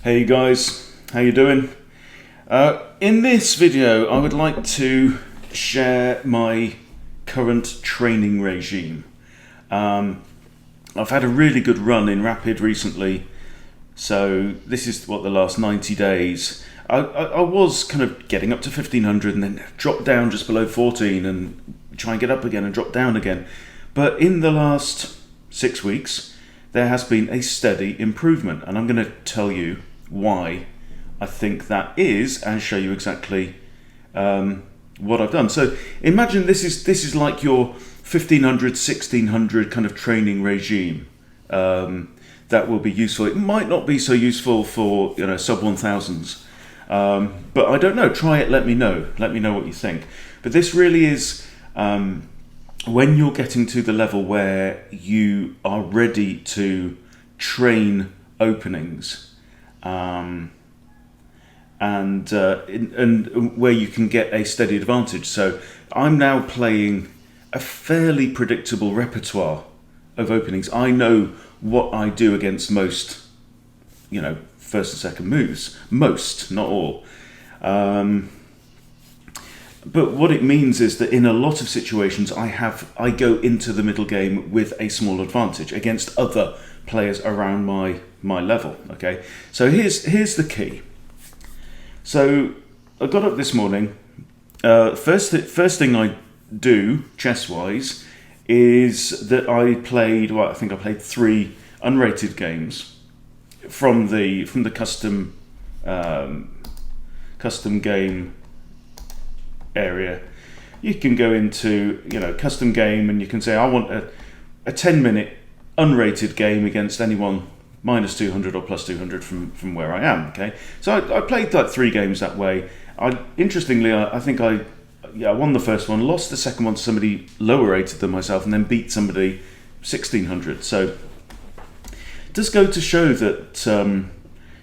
Hey guys, how you doing? In this video I would like to share my current training regime. I've had a really good run in Rapid recently, so this is the last 90 days. I was kind of getting up to 1500 and then drop down just below 14 and try and get up again and drop down again. But in the last 6 weeks there has been a steady improvement, and I'm going to tell you why I think that is and show you exactly what I've done. So imagine this is like your 1500, 1600 kind of training regime that will be useful. It might not be so useful for sub 1000s, but I don't know. Try it. Let me know what you think. But this really is when you're getting to the level where you are ready to train openings. And where you can get a steady advantage. So I'm now playing a fairly predictable repertoire of openings. I know what I do against most, first and second moves. Most, not all. But what it means is that in a lot of situations I go into the middle game with a small advantage against other players around my level. Okay, so here's the key. So I got up this morning. First thing I do chess wise is that I played. Well, I think I played 3 unrated games from the custom game area. You can go into custom game and you can say I want a 10-minute unrated game against anyone minus 200 or plus 200 from where I am. Okay, so I played like 3 games that way. Interestingly, I think I won the first one, lost the second one to somebody lower rated than myself, and then beat somebody 1600. So it does go to show that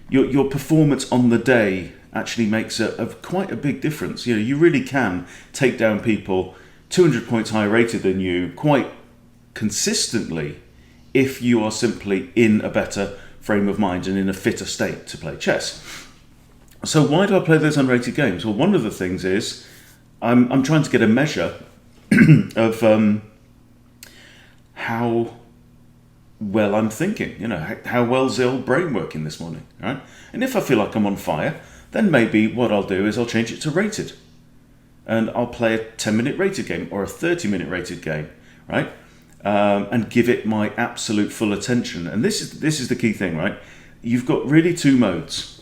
your performance on the day actually makes quite a big difference. You really can take down people 200 points higher rated than you quite consistently if you are simply in a better frame of mind and in a fitter state to play chess. So why do I play those unrated games? Well, one of the things is I'm trying to get a measure of how well I'm thinking, how well's the old brain working this morning, right? And if I feel like I'm on fire, then maybe what I'll do is I'll change it to rated. And I'll play a 10-minute rated game or a 30-minute rated game, right? And give it my absolute full attention. And this is the key thing, right? You've got really 2 modes.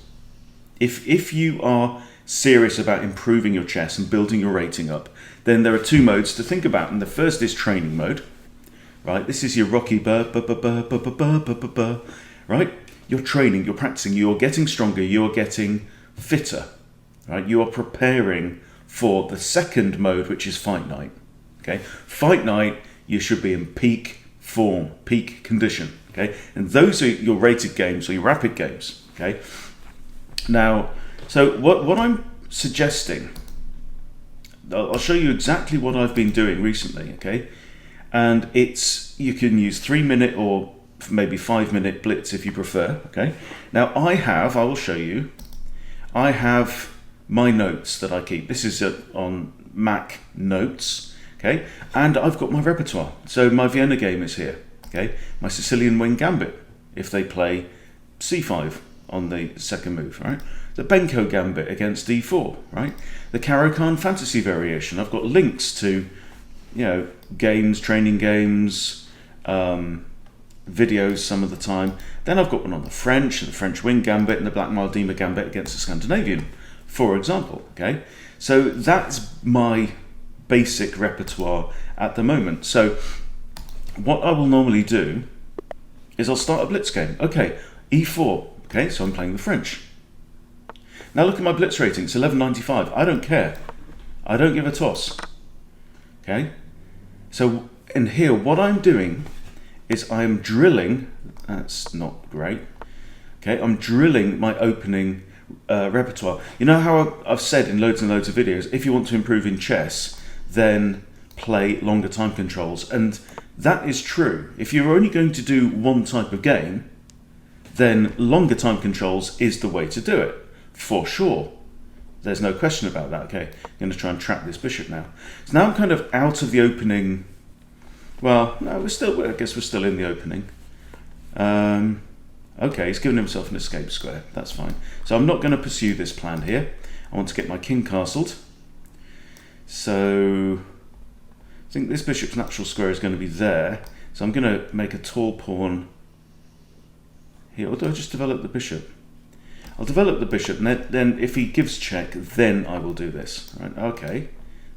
If you are serious about improving your chess and building your rating up, then there are 2 modes to think about. And the first is training mode, right? This is your rocky burr, right? You're training, you're practicing, you're getting stronger, you're getting fitter, right? You are preparing for the second mode, which is fight night. Okay, fight night, you should be in peak form, peak condition. Okay, and those are your rated games or your rapid games. Okay, now, so what I'm suggesting, I'll show you exactly what I've been doing recently. Okay, and you can use 3-minute or maybe 5-minute blitz if you prefer. Okay, now I will show you. I have my notes that I keep. This is on Mac Notes. Okay, and I've got my repertoire. So my Vienna game is here. Okay, my Sicilian wing gambit if they play c5 on the second move, right? The Benko gambit against d4, right? The Caro-Kann fantasy variation. I've got links to, games, training games, videos some of the time. Then I've got one on the French wing gambit, and the Black Maldima gambit against the Scandinavian, for example. Okay, so that's my basic repertoire at the moment. So what I will normally do is I'll start a blitz game. Okay, e4. Okay, so I'm playing the French. Now look at my blitz rating. It's 1195. I don't care. I don't give a toss. Okay, so in here what I'm doing is I'm drilling. That's not great. Okay, I'm drilling my opening repertoire. You know how I've said in loads and loads of videos, if you want to improve in chess, then play longer time controls. And that is true. If you're only going to do one type of game, then longer time controls is the way to do it, for sure. There's no question about that. Okay, I'm going to try and trap this bishop now. So now I'm kind of out of the opening. Well, no, I guess we're still in the opening. Okay, he's given himself an escape square. That's fine. So I'm not going to pursue this plan here. I want to get my king castled. So I think this bishop's natural square is going to be there. So I'm going to make a tall pawn here. Or do I just develop the bishop? I'll develop the bishop, and then if he gives check, then I will do this. Right? Okay,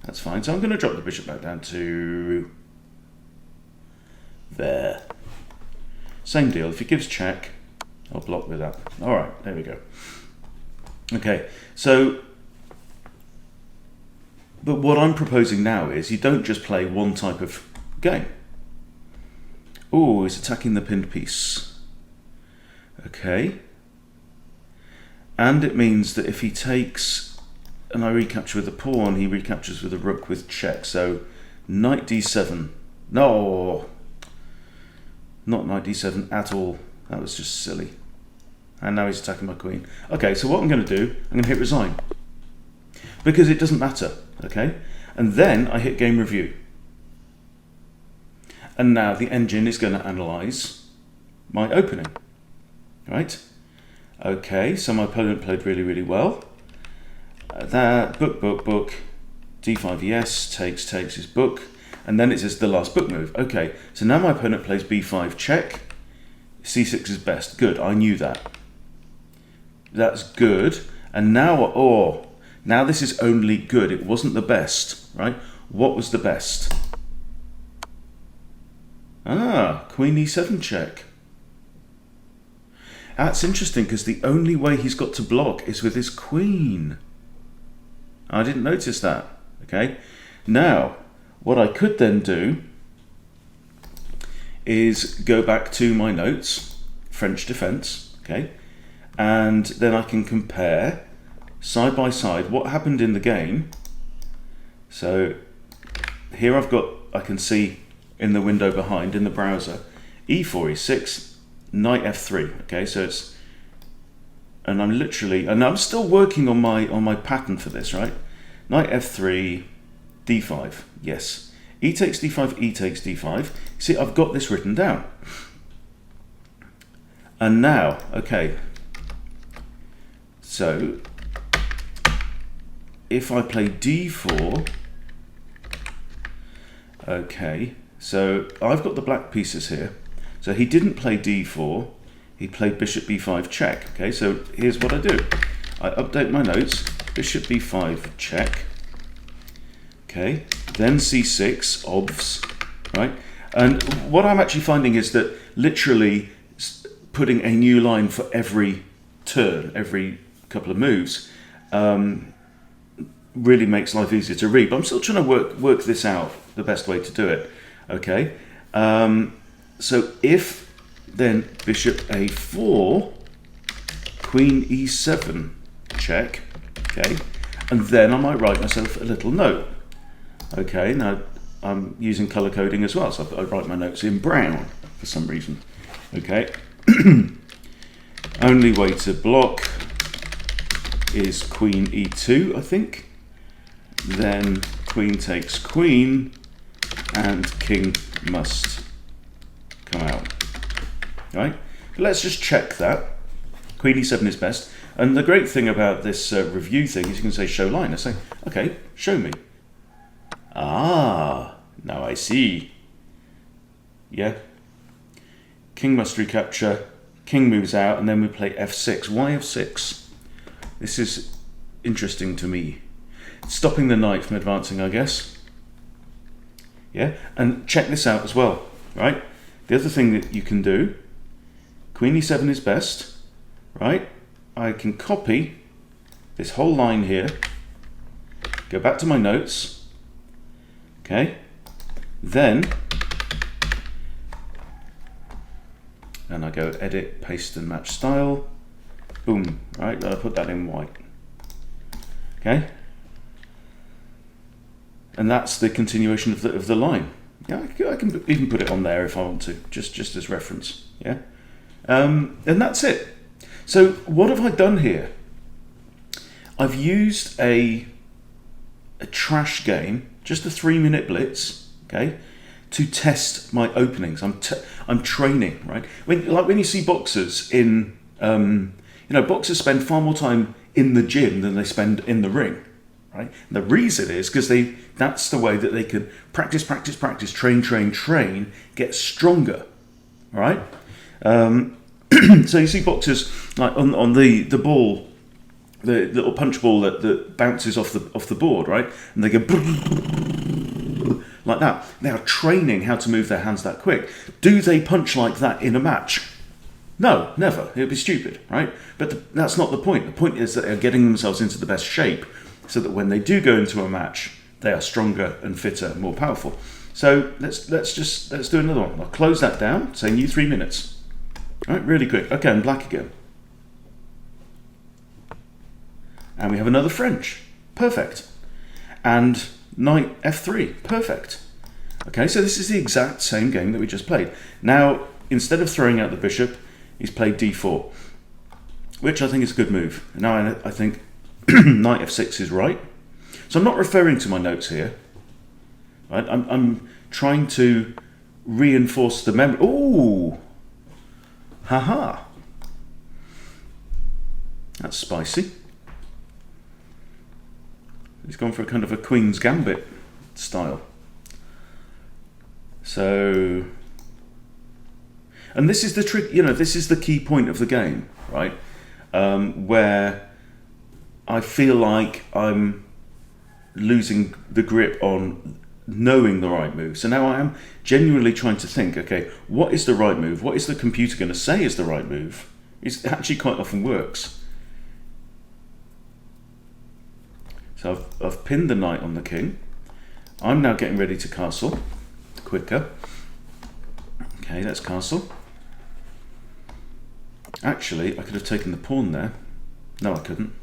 that's fine. So I'm going to drop the bishop back down to there. Same deal. If he gives check, I'll block with that. All right, there we go. Okay, so, but what I'm proposing now is you don't just play one type of game. Oh, he's attacking the pinned piece. Okay. And it means that if he takes, and I recapture with a pawn, he recaptures with a rook with check. So knight d7. No, not knight d7 at all. That was just silly. And now he's attacking my queen. Okay, so what I'm going to do, I'm going to hit resign. Because it doesn't matter, okay? And then I hit game review. And now the engine is going to analyze my opening, right? Okay, so my opponent played really, really well. That book, d5 yes, takes his book, and then it says the last book move. Okay, so now my opponent plays b5 check, c6 is best. Good, I knew that. That's good. And now, now this is only good. It wasn't the best, right? What was the best? Queen e7 check. That's interesting because the only way he's got to block is with his queen. I didn't notice that. Okay. Now, what I could then do is go back to my notes, French defense, okay, and then I can compare side by side what happened in the game. So here I can see in the window behind in the browser, e4, e6, knight f3. Okay, so it's, and I'm still working on my pattern for this, right? Knight f3, d5, yes. E takes d5, e takes d5. See, I've got this written down. And now, okay, so if I play d4, okay, so I've got the black pieces here. So he didn't play d4, he played bishop b5 check. Okay, so here's what I do. I update my notes, bishop b5 check. Okay, then c6, obvs, right? And what I'm actually finding is that literally putting a new line for every turn, every couple of moves, really makes life easier to read. But I'm still trying to work this out, the best way to do it. Okay, so if then bishop a4, queen e7 check, okay, and then I might write myself a little note. Okay, now I'm using color coding as well, so I write my notes in brown for some reason. Okay, only way to block is queen e2, I think. Then queen takes queen, and king must come out. Right? Let's just check that. Queen e7 is best. And the great thing about this review thing is you can say show line. I say, okay, show me. Ah, now I see. Yeah. King must recapture, king moves out, and then we play f6. Why f6? This is interesting to me. It's stopping the knight from advancing, I guess. Yeah, and check this out as well, right? The other thing that you can do, queen e7 is best, right? I can copy this whole line here, go back to my notes, okay? Then, and I go edit, paste and match style, boom, right? I put that in white, okay? And that's the continuation of the line. Yeah, I can even put it on there if I want to, just as reference. Yeah. And that's it. So what have I done here? I've used a trash game, just a 3-minute blitz, okay, to test my openings. I'm training, right? When you see boxers in, boxers spend far more time in the gym than they spend in the ring, right? And the reason is because that's the way that they can practice, train, get stronger, right? So you see boxers like on the ball, the little punch ball that bounces off the board, right? And they go like that. They are training how to move their hands that quick. Do they punch like that in a match? No, never. It would be stupid, right? But that's not the point. The point is that they're getting themselves into the best shape so that when they do go into a match, they are stronger and fitter and more powerful. So let's do another one. I'll close that down, say new 3 minutes. All right, really quick. Okay, I'm black again. And we have another French. Perfect. And knight f3. Perfect. Okay, so this is the exact same game that we just played. Now, instead of throwing out the bishop, he's played d4, which I think is a good move. Now I think knight f6 is right. So I'm not referring to my notes here. Right? I'm trying to reinforce the memory. Ooh! Haha! That's spicy. He's gone for a kind of a Queen's Gambit style. So, and this is the trick, this is the key point of the game, right? Where I feel like I'm losing the grip on knowing the right move. So now I am genuinely trying to think, okay, what is the right move? What is the computer going to say is the right move? It actually quite often works. So I've pinned the knight on the king. I'm now getting ready to castle quicker. Okay, that's castle. Actually, I could have taken the pawn there. No, I couldn't.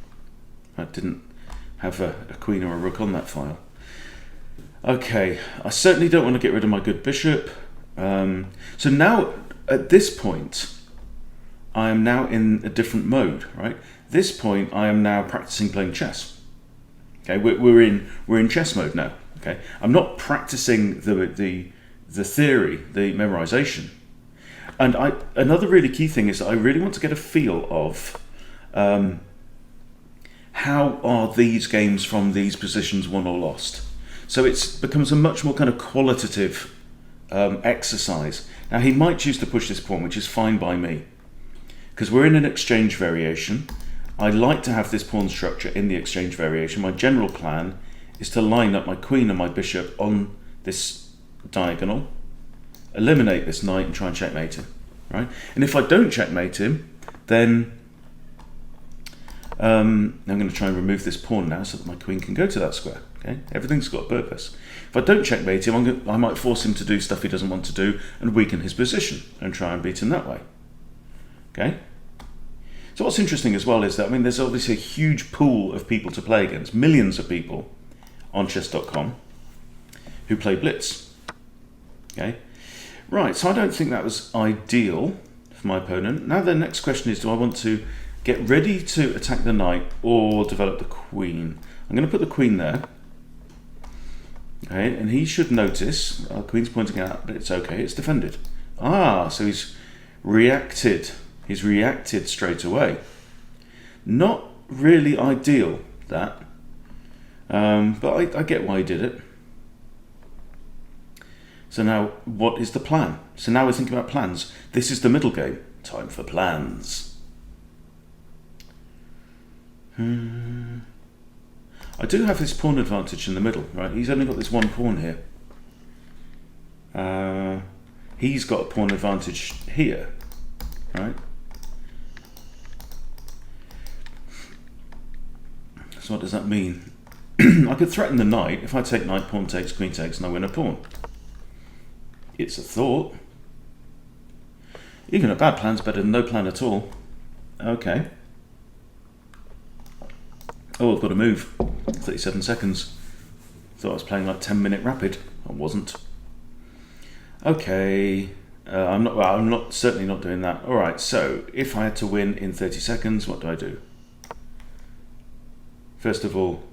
I didn't have a queen or a rook on that file. Okay, I certainly don't want to get rid of my good bishop. So now, at this point, I am now in a different mode, right? This point, I am now practicing playing chess. Okay, we're in chess mode now. Okay, I'm not practicing the theory, the memorization. And another really key thing is that I really want to get a feel of how are these games from these positions won or lost. So it becomes a much more kind of qualitative exercise. Now he might choose to push this pawn, which is fine by me, because we're in an exchange variation. I like to have this pawn structure in the exchange variation. My general plan is to line up my queen and my bishop on this diagonal, eliminate this knight and try and checkmate him, right? And if I don't checkmate him, then I'm going to try and remove this pawn now so that my queen can go to that square. Okay, everything's got a purpose. If I don't checkmate him, I might force him to do stuff he doesn't want to do and weaken his position and try and beat him that way. Okay. So what's interesting as well is that, there's obviously a huge pool of people to play against, millions of people on chess.com who play Blitz. Okay, right, so I don't think that was ideal for my opponent. Now the next question is, do I want to get ready to attack the knight or develop the queen? I'm going to put the queen there. Okay, and he should notice, the queen's pointing out, but it's okay, it's defended. Ah, so he's reacted. He's reacted straight away. Not really ideal, that. But I get why he did it. So now, what is the plan? So now we're thinking about plans. This is the middle game. Time for plans. I do have this pawn advantage in the middle, right? He's only got this one pawn here. He's got a pawn advantage here, right? So what does that mean? I could threaten the knight. If I take knight, pawn takes, queen takes, and I win a pawn. It's a thought. Even a bad plan's better than no plan at all. Okay. Oh, I've got to move. 37 seconds. Thought I was playing like 10-minute rapid. I wasn't. Okay. I'm certainly not doing that. All right, so if I had to win in 30 seconds, what do I do? First of all,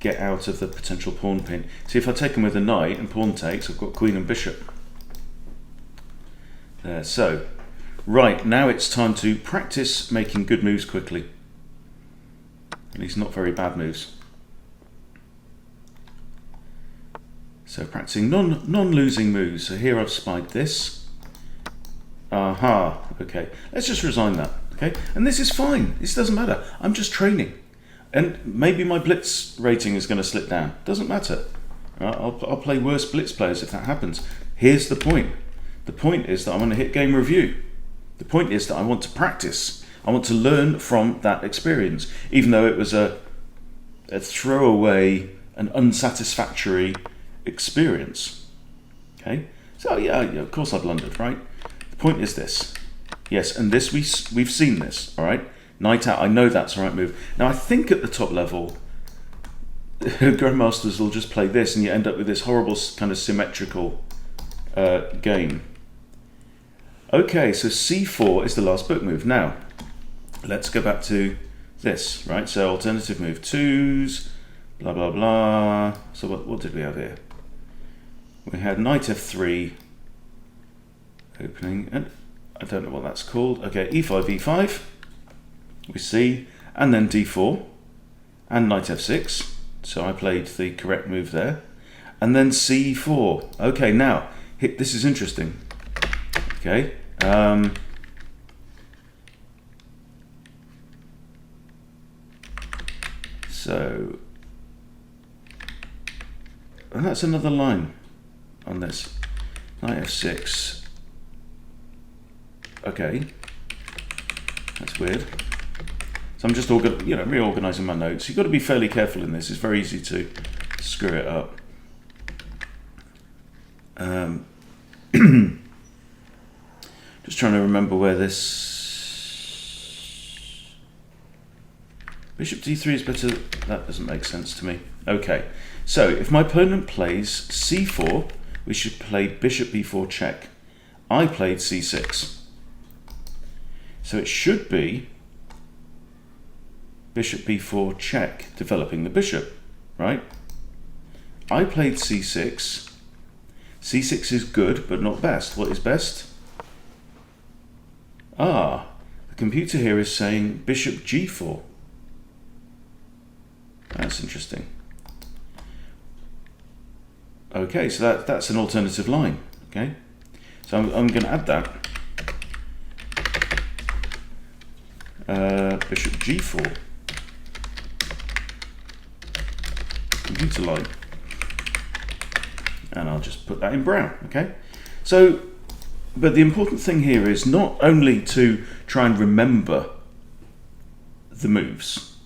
get out of the potential pawn pin. See, if I take him with a knight and pawn takes, I've got queen and bishop. There, so, right, now it's time to practice making good moves quickly. At least not very bad moves. So practicing non-losing moves. So here I've spied this. Aha, okay. Let's just resign that, okay? And this is fine, this doesn't matter. I'm just training. And maybe my Blitz rating is going to slip down. Doesn't matter. I'll play worse Blitz players if that happens. Here's the point. The point is that I want to hit game review. The point is that I want to practice. I want to learn from that experience, even though it was a throwaway, an unsatisfactory experience. Okay? So yeah, of course I blundered, right? The point is this. Yes, and this we've seen this, all right? Knight out, I know that's the right move. Now I think at the top level, grandmasters will just play this and you end up with this horrible kind of symmetrical game. Okay, so c4 is the last book move. Now, let's go back to this, right? So alternative move, twos, blah, blah, blah. So what did we have here? We had knight f3 opening, and I don't know what that's called. Okay, e5, e5. We see, and then d4 and knight f6, so I played the correct move there, and then c4. Okay, now this is interesting. Okay, so, and that's another line on this. Knight f6. Okay, that's weird. So I'm just reorganizing my notes. You've got to be fairly careful in this. It's very easy to screw it up. Just trying to remember where this bishop d3 is better. That doesn't make sense to me. Okay, so if my opponent plays c4, we should play bishop b4 check. I played c6, so it should be bishop b4 check, developing the bishop, right? I played c6. c6 is good, but not best. What is best? Ah, the computer here is saying bishop g4. That's interesting. Okay, so that's an alternative line, okay? So I'm going to add that. Bishop g4. Computer line, and I'll just put that in brown. Okay, so but the important thing here is not only to try and remember the moves,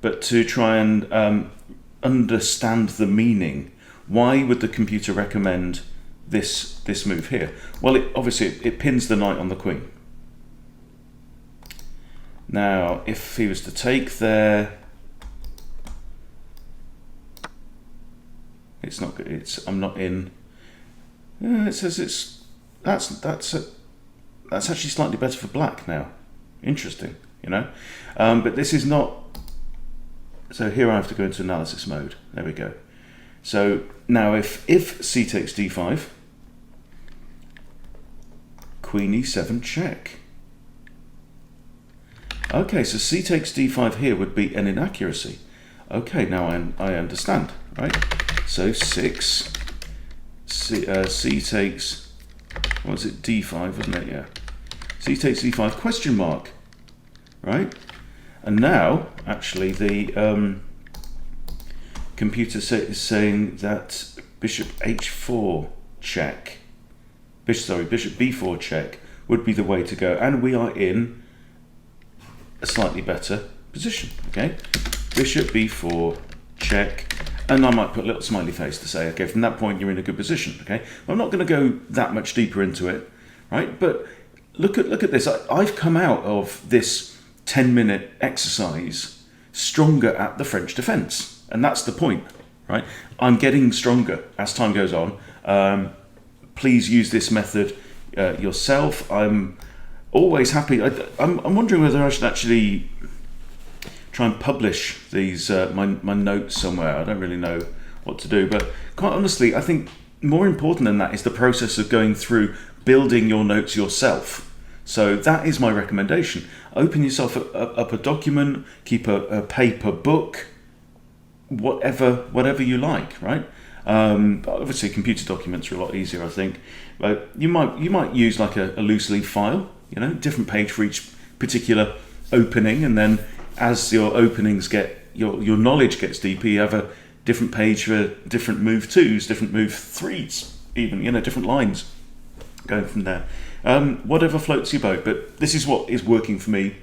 but to try and understand the meaning. Why would the computer recommend this move here? Well, obviously it pins the knight on the queen. Now if he was to take there, it's not good. I'm not in. It says that's actually slightly better for black now. Interesting, you know. But this is not. So here I have to go into analysis mode. There we go. So now if c takes d5, queen e7 check. Okay, so c takes d5 here would be an inaccuracy. Okay, now I understand, right? So 6, c takes, what was it, d5, wasn't it? Yeah. C takes d5, question mark, right? And now, actually, the computer is saying that bishop h4 check, bishop b4 check would be the way to go. And we are in a slightly better position, okay? Bishop b4 check. And I might put a little smiley face to say, okay, from that point you're in a good position, okay? I'm not going to go that much deeper into it, right? But look at this. I've come out of this 10-minute exercise stronger at the French defense, and that's the point, right? I'm getting stronger as time goes on, please use this method yourself. I'm always happy. I'm wondering whether I should actually try and publish these my notes somewhere. I don't really know what to do, but quite honestly, I think more important than that is the process of going through building your notes yourself. So that is my recommendation. Open yourself up a document, keep a paper book, whatever you like, right? Obviously computer documents are a lot easier, I think, but you might use like a loose leaf file, different page for each particular opening, and then as your openings get, your knowledge gets deeper, you have a different page for different move 2s, different move 3s, even, different lines going from there. Whatever floats your boat, but this is what is working for me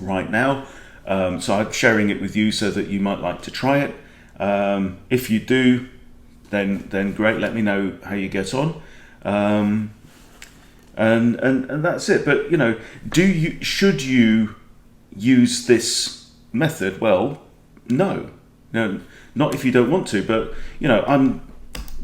right now. So I'm sharing it with you so that you might like to try it. If you do, then great, let me know how you get on. And that's it. But should you use this method? Well, no, not if you don't want to. But I'm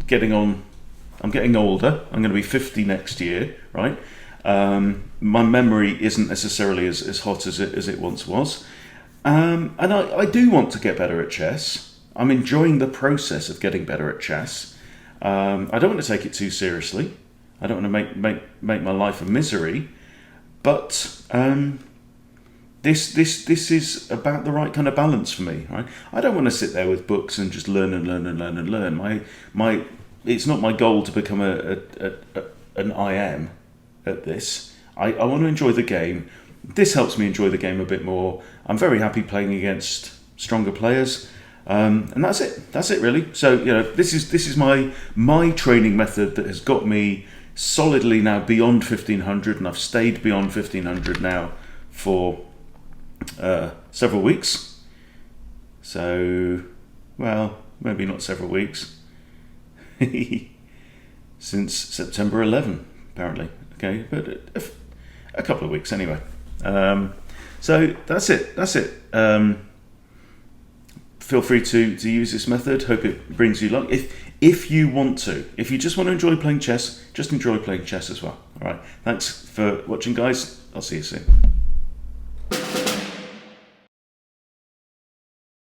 getting older. I'm going to be 50 next year, right? My memory isn't necessarily as hot as it once was, and I do want to get better at chess. I'm enjoying the process of getting better at chess. I don't want to take it too seriously. I don't want to make my life a misery, but this is about the right kind of balance for me, right? I don't want to sit there with books and just learn and learn and learn and learn. It's not my goal to become an IM at this. I want to enjoy the game. This helps me enjoy the game a bit more. I'm very happy playing against stronger players, and that's it. That's it, really. So this is my training method that has got me solidly now beyond 1500, and I've stayed beyond 1500 now for several weeks. So, well, maybe not several weeks. Since September 11, apparently. Okay, but a couple of weeks anyway. So that's it. Feel free to use this method. Hope it brings you luck. If you want to, if you just want to enjoy playing chess, just enjoy playing chess as well. All right. Thanks for watching, guys. I'll see you soon.